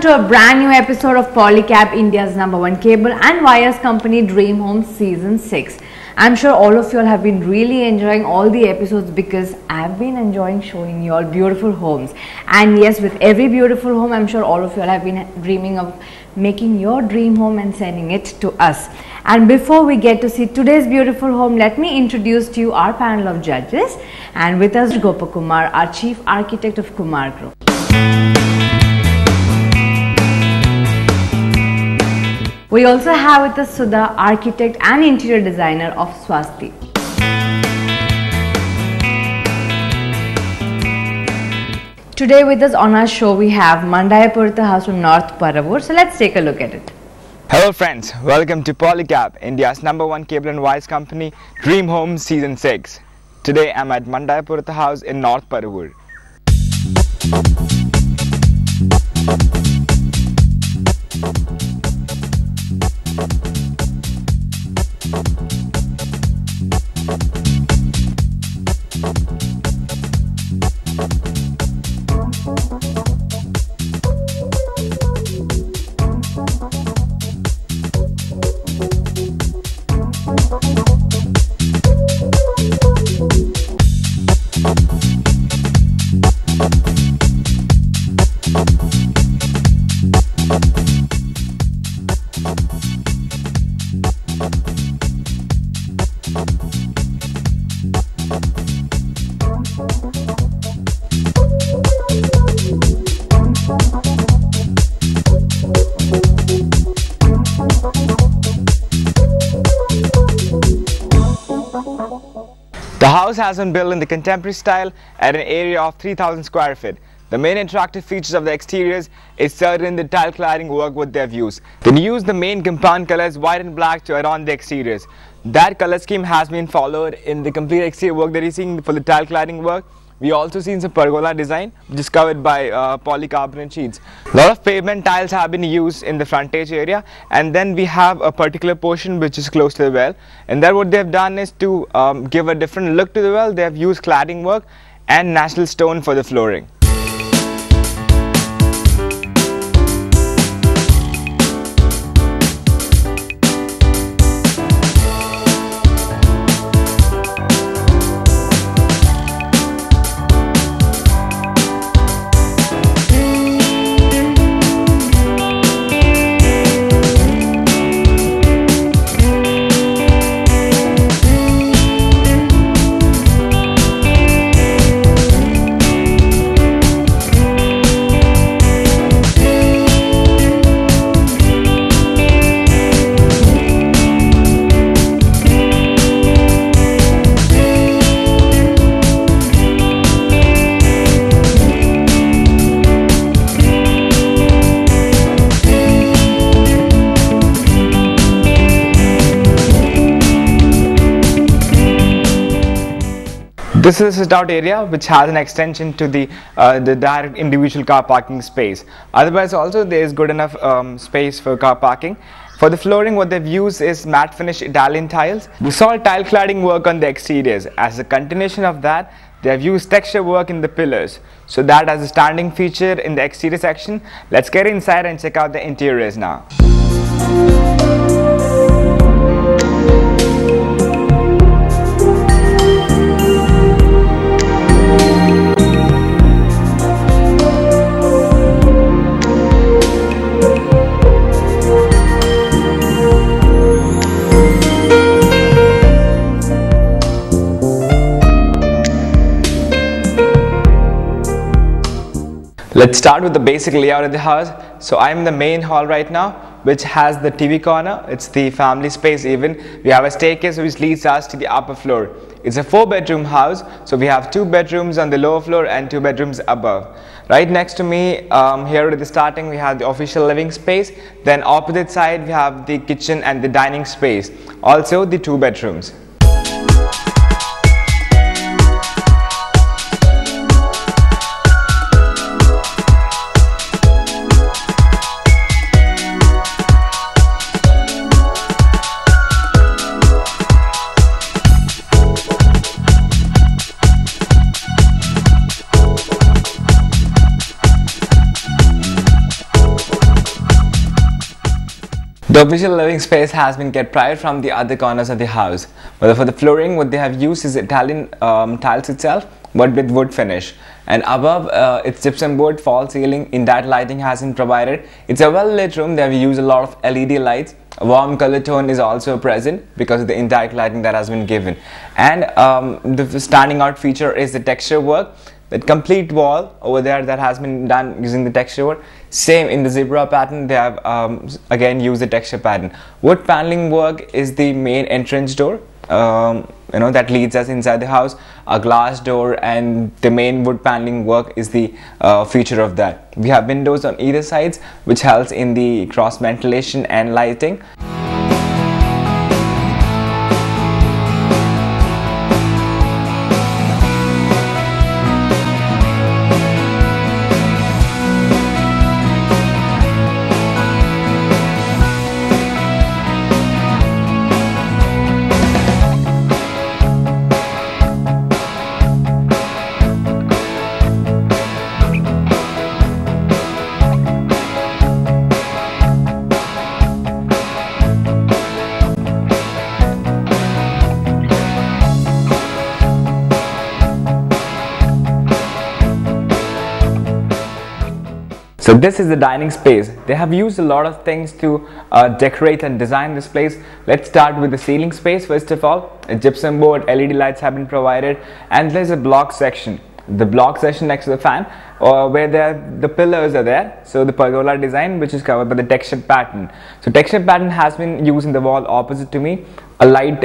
to a brand new episode of Polycab, India's #1 cable and wires company, Dream Homes Season 6. I'm sure all of you all have been really enjoying all the episodes because I've been enjoying showing you all beautiful homes. And yes, with every beautiful home, I'm sure all of you all have been dreaming of making your dream home and sending it to us. And before we get to see today's beautiful home, let me introduce to you our panel of judges. And with us, Gopakumar, our Chief Architect of Kumar Group. We also have with us Sudha, Architect and Interior Designer of Swasti. Today with us on our show we have Mandayapurath House from North Paravur. So let's take a look at it. Hello friends, welcome to Polycab, India's #1 cable and wires company, Dream Homes Season 6. Today I'm at Mandayapurath House in North Paravur. The house has been built in the contemporary style at an area of 3,000 square feet. The main attractive features of the exteriors is certain the tile cladding work with their views. They use the main compound colors white and black to adorn the exteriors. That color scheme has been followed in the complete exterior work that you're seeing for the tile cladding work. We also seen some pergola design which is covered by polycarbonate sheets. A lot of pavement tiles have been used in the frontage area, and then we have a particular portion which is close to the well, and there what they have done is to give a different look to the well. They have used cladding work and natural stone for the flooring. This is a sit-out area which has an extension to the direct individual car parking space. Otherwise also there is good enough space for car parking. For the flooring, what they've used is matte finish Italian tiles. We saw tile cladding work on the exteriors. As a continuation of that, they have used texture work in the pillars. So that as a standing feature in the exterior section. Let's get inside and check out the interiors now. Let's start with the basic layout of the house. So I'm in the main hall right now, which has the TV corner. It's the family space even. We have a staircase which leads us to the upper floor. It's a 4-bedroom house, so we have 2 bedrooms on the lower floor and 2 bedrooms above. Right next to me, here at the starting, we have the official living space. Then opposite side, we have the kitchen and the dining space. Also the 2 bedrooms. The official living space has been kept private from the other corners of the house. But for the flooring, what they have used is Italian tiles itself, but with wood finish. And above, it's gypsum board, false ceiling. In that, lighting has been provided. It's a well lit room. They have used a lot of LED lights. A warm color tone is also present because of the indirect lighting that has been given. And the standing out feature is the texture work. That complete wall over there that has been done using the texture work. Same in the zebra pattern, they have again used the texture pattern. Wood paneling work is the main entrance door, that leads us inside the house. A glass door and the main wood paneling work is the feature of that. We have windows on either sides, which helps in the cross ventilation and lighting. So this is the dining space. They have used a lot of things to decorate and design this place. Let's start with the ceiling space first of all. A gypsum board, LED lights have been provided, and there's a block section. The block section next to the fan, where the pillars are there. So the pergola design, which is covered by the textured pattern. So textured pattern has been used in the wall opposite to me. A light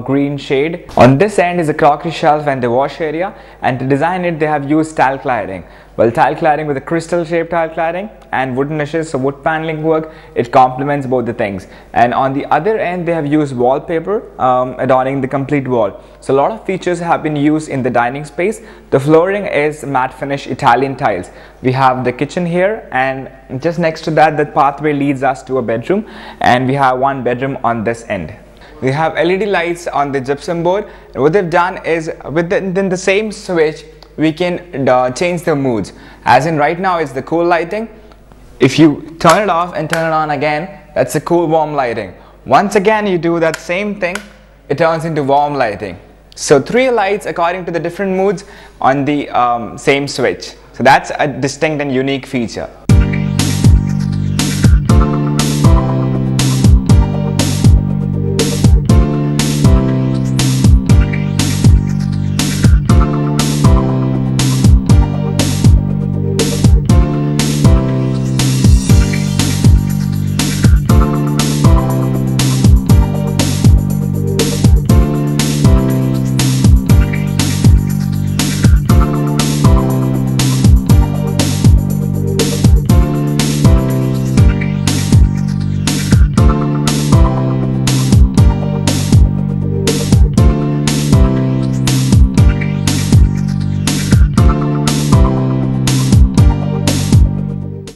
green shade. On this end is a crockery shelf and the wash area, and to design it they have used tile cladding. Well, tile cladding with a crystal shaped tile cladding and wooden niches, so wood paneling work, it complements both the things. And on the other end they have used wallpaper adorning the complete wall. So a lot of features have been used in the dining space. The flooring is matte finish Italian tiles. We have the kitchen here, and just next to that the pathway leads us to a bedroom, and we have one bedroom on this end. We have LED lights on the gypsum board, and what they've done is within the same switch we can change the moods. As in right now it's the cool lighting. If you turn it off and turn it on again, that's the cool warm lighting. Once again you do that same thing, it turns into warm lighting. So 3 lights according to the different moods on the same switch. So that's a distinct and unique feature.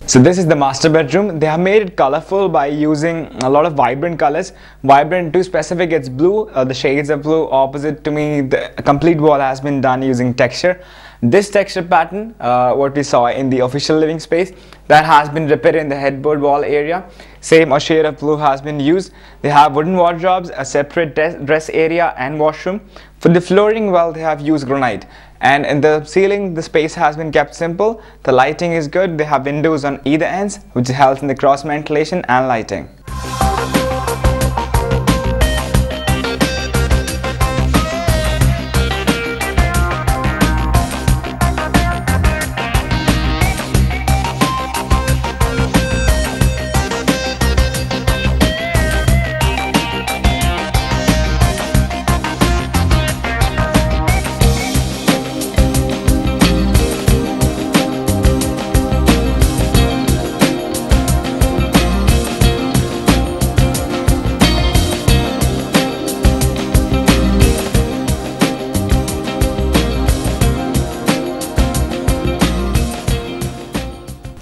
So this is the master bedroom. They have made it colorful by using a lot of vibrant colors. Vibrant to specific, it's blue. The shades are blue. Opposite to me, the complete wall has been done using texture. This texture pattern, what we saw in the official living space, that has been repeated in the headboard wall area. Same a shade of blue has been used. They have wooden wardrobes, a separate dress area and washroom. For the flooring, well, they have used granite. And in the ceiling, the space has been kept simple. The lighting is good. They have windows on either ends, which helps in the cross ventilation and lighting.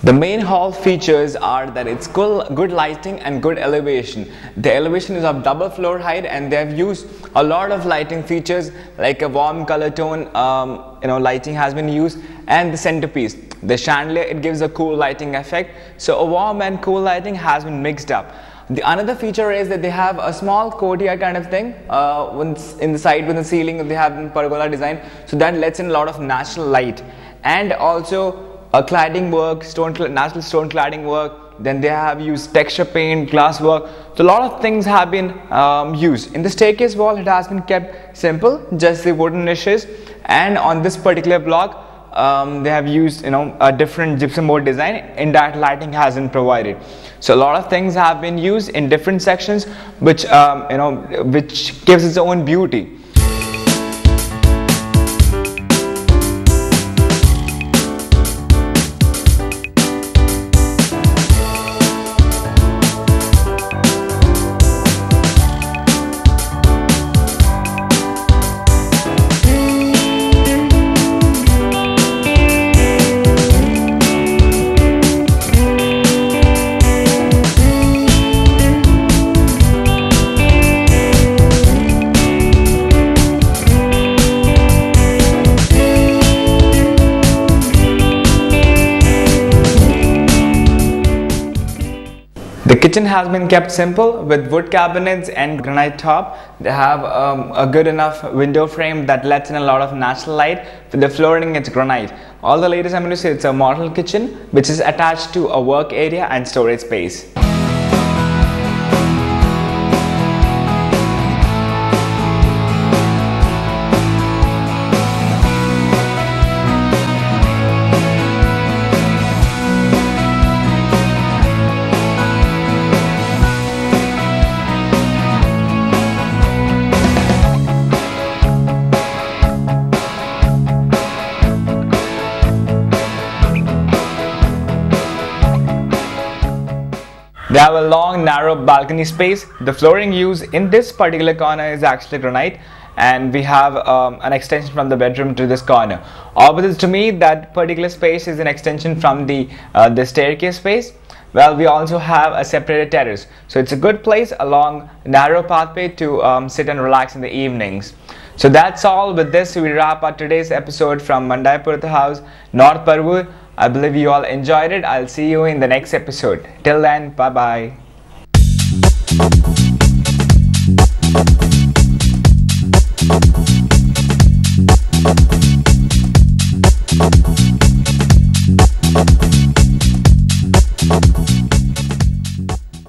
The main hall features are that it's good lighting and good elevation. The elevation is of double floor height, and they have used a lot of lighting features like a warm color tone, lighting has been used, and the centerpiece, the chandelier, it gives a cool lighting effect. So a warm and cool lighting has been mixed up. The another feature is that they have a small courtyard kind of thing in the side with the ceiling. They have pergola design, so that lets in a lot of natural light, and also a cladding work, natural stone cladding work. Then they have used texture paint, glass work. So a lot of things have been used. In the staircase wall, it has been kept simple, just the wooden niches. And on this particular block, they have used a different gypsum board design. In that, lighting has been provided. So a lot of things have been used in different sections, which which gives its own beauty. The kitchen has been kept simple with wood cabinets and granite top. They have a good enough window frame that lets in a lot of natural light. For the flooring, it's granite. All the latest, I'm going to say it's a model kitchen which is attached to a work area and storage space. They have a long narrow balcony space. The flooring used in this particular corner is actually granite, and we have an extension from the bedroom to this corner. Opposite to me, that particular space is an extension from the staircase space. Well, we also have a separated terrace, so it's a good place along narrow pathway to sit and relax in the evenings. So that's all. With this, we wrap up today's episode from Mandayapurath House, North Paravur. I believe you all enjoyed it. I'll see you in the next episode. Till then, bye-bye.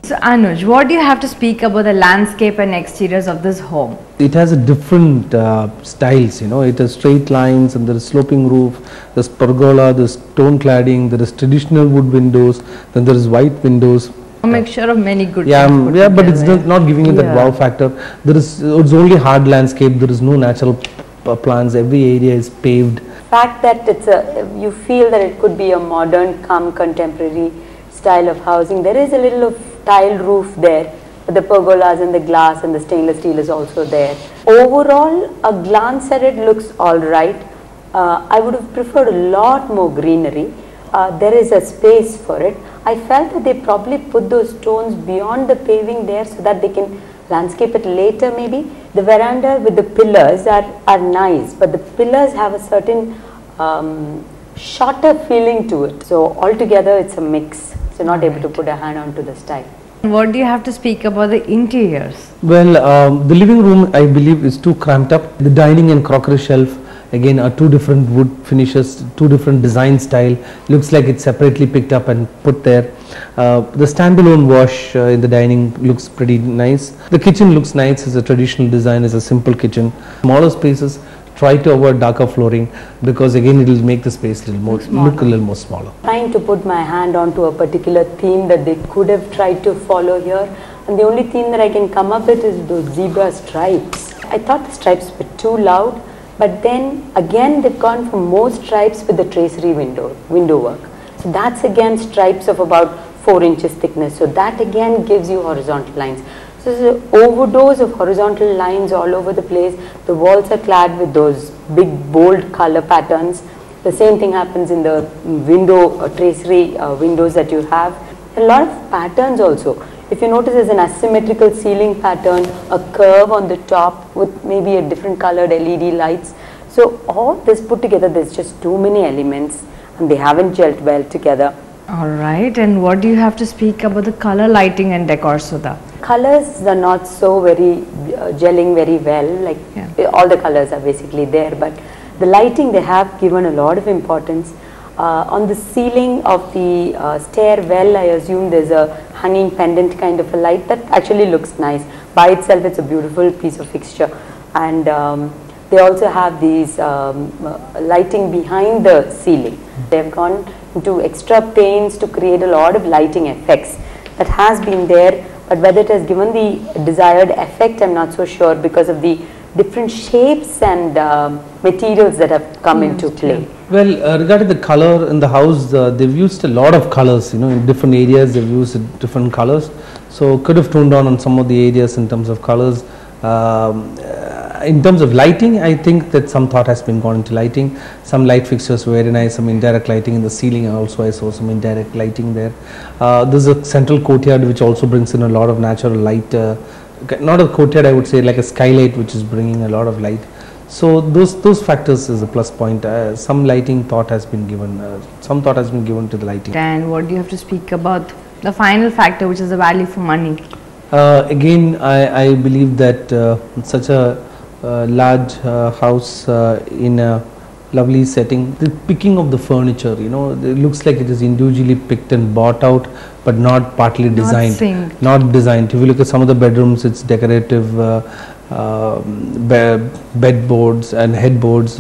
So Anuj, what do you have to speak about the landscape and exteriors of this home? It has a different styles, it has straight lines, and there is sloping roof, there's pergola, there's stone cladding, there is traditional wood windows, then there is white windows. A mixture of many good things. Yeah, but it's not giving you that wow factor. It's only hard landscape, there is no natural plants, every area is paved. Fact that you feel that it could be a modern contemporary style of housing. There is a little of tile roof there, but the pergolas and the glass and the stainless steel is also there. Overall, a glance at it looks all right. I would have preferred a lot more greenery. There is a space for it. I felt that they probably put those stones beyond the paving there so that they can landscape it later maybe. The veranda with the pillars are nice, but the pillars have a certain shorter feeling to it. So altogether it's a mix. So not able to put a hand onto the style. What do you have to speak about the interiors? Well, the living room I believe is too cramped up. The dining and crockery shelf again are two different wood finishes, two different design style. Looks like it's separately picked up and put there. The standalone wash in the dining looks pretty nice. The kitchen looks nice. It's a traditional design. It's a simple kitchen. Smaller spaces. Try to avoid darker flooring because again it will make the space look a little more smaller. Trying to put my hand onto a particular theme that they could have tried to follow here, and the only theme that I can come up with is those zebra stripes. I thought the stripes were too loud, but then again they've gone for more stripes with the tracery window work. So that's again stripes of about 4 inches thickness. So that again gives you horizontal lines. So there's an overdose of horizontal lines all over the place. The walls are clad with those big bold color patterns. The same thing happens in the window tracery windows that you have. A lot of patterns also. If you notice, there's an asymmetrical ceiling pattern, a curve on the top with maybe a different colored LED lights. So all this put together, there's just too many elements and they haven't gelled well together. Alright, and what do you have to speak about the color, lighting and decor, Sudha? Colors are not so very gelling very well, like all the colors are basically there, but the lighting they have given a lot of importance. On the ceiling of the stairwell, I assume there's a hanging pendant kind of a light that actually looks nice. By itself, it's a beautiful piece of fixture. And they also have these lighting behind the ceiling. They've gone into extra pains to create a lot of lighting effects. That has been there, but whether it has given the desired effect, I'm not so sure, because of the different shapes and materials that have come into play. Well, regarding the color in the house, they've used a lot of colors, in different areas they've used different colors. So could have toned down on some of the areas in terms of colors. In terms of lighting, I think that some thought has been gone into lighting. Some light fixtures were very nice, some indirect lighting in the ceiling also, I saw some indirect lighting there. There's a central courtyard which also brings in a lot of natural light. Not a courtyard, I would say, like a skylight which is bringing a lot of light. So those factors is a plus point. Some lighting thought has been given, some thought has been given to the lighting. And what do you have to speak about the final factor, which is the value for money? Again, I believe that such a large house in a lovely setting, the picking of the furniture, it looks like it is individually picked and bought out, but not partly designed. Not designed. If you look at some of the bedrooms, it's decorative bed boards and headboards,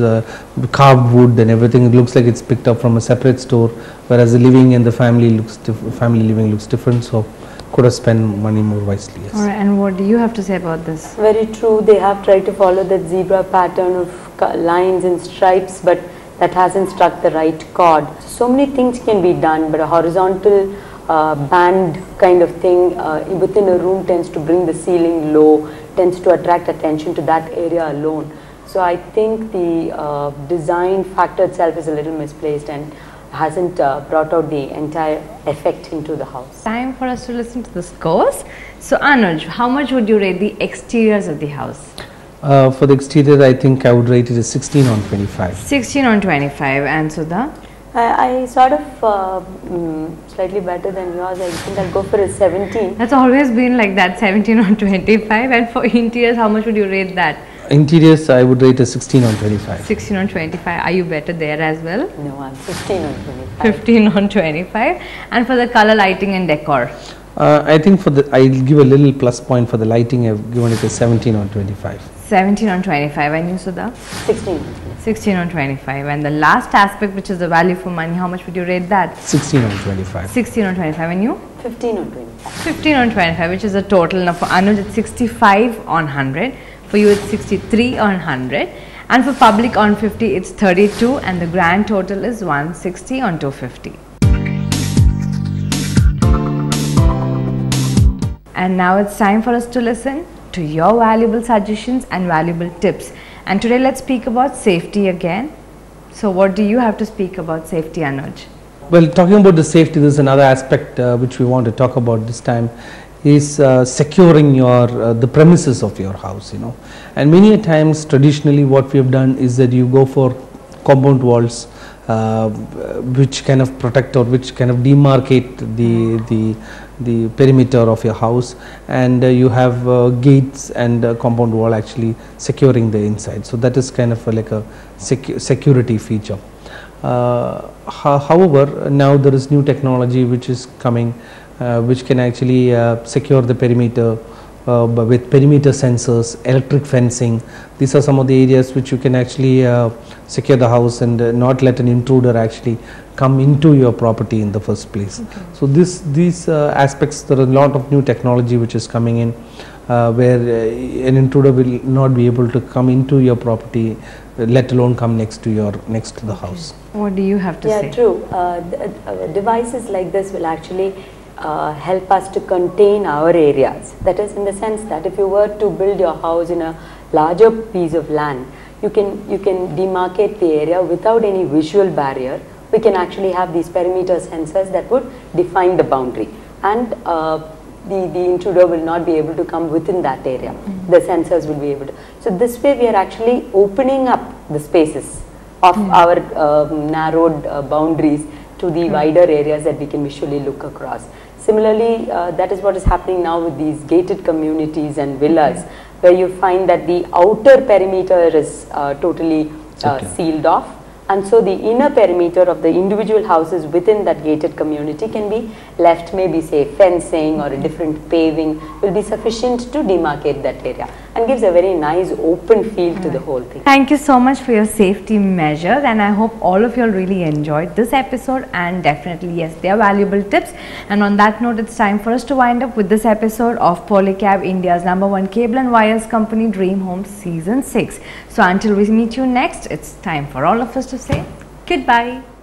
carved wood and everything. It looks like it's picked up from a separate store, whereas the living and the family living looks different. So could have spent money more wisely. Yes. Alright, and what do you have to say about this? Very true. They have tried to follow that zebra pattern of lines and stripes, but that hasn't struck the right chord. So many things can be done, but a horizontal band kind of thing within a room tends to bring the ceiling low, tends to attract attention to that area alone. So I think the design factor itself is a little misplaced and hasn't brought out the entire effect into the house. Time for us to listen to the scores. So Anuj, how much would you rate the exteriors of the house? For the exterior, I think I would rate it as 16 on 25. 16 on 25. And Sudha? I sort of slightly better than yours. I think I'll go for a 17. That's always been like that, 17 on 25. And for interiors, how much would you rate that? Interiors, I would rate as 16 on 25. 16 on 25. Are you better there as well? No, I'm 15 on 25. 15 on 25. And for the color, lighting and decor? I think I'll give a little plus point for the lighting. I've given it a 17 on 25. 17 on 25. And you, Sudha? 16 on 25. 16 on 25. And the last aspect, which is the value for money, how much would you rate that? 16 on 25. 16 on 25. And you? 15 on 25. 15 on 25, which is a total. Now for Anuj, it's 65 on 100. For you, it's 63 on 100. And for public on 50, it's 32. And the grand total is 160 on 250. And now it's time for us to listen to your valuable suggestions and valuable tips. And today let's speak about safety again. So what do you have to speak about safety, Anuj? Well, talking about the safety, there's another aspect which we want to talk about this time, is securing the premises of your house, And many a times, traditionally, what we have done is that you go for compound walls which kind of protect or which kind of demarcate the perimeter of your house, and you have gates and compound wall actually securing the inside. So that is kind of like a security feature. However, now there is new technology which is coming which can actually secure the perimeter with perimeter sensors, electric fencing. These are some of the areas which you can actually secure the house and not let an intruder actually come into your property in the first place. Okay. So these aspects, there are a lot of new technology which is coming in where an intruder will not be able to come into your property, let alone come next to the house. What do you have to say? Yeah, true. Devices like this will actually help us to contain our areas. That is, in the sense that if you were to build your house in a larger piece of land, you can demarcate the area without any visual barrier. We can actually have these perimeter sensors that would define the boundary, and the intruder will not be able to come within that area. Mm-hmm. The sensors will be able to. So this way we are actually opening up the spaces of our narrowed boundaries to the wider areas that we can visually look across. Similarly, that is what is happening now with these gated communities and villas, where you find that the outer perimeter is totally sealed off, and so the inner perimeter of the individual houses within that gated community can be left, maybe say fencing or a different paving will be sufficient to demarcate that area and gives a very nice open feel to the whole thing. Thank you so much for your safety measures, and I hope all of you all really enjoyed this episode, and definitely yes, they are valuable tips. And on that note, it's time for us to wind up with this episode of Polycab, India's #1 cable and wires company, Dream Home Season 6. So until we meet you next, it's time for all of us to say goodbye.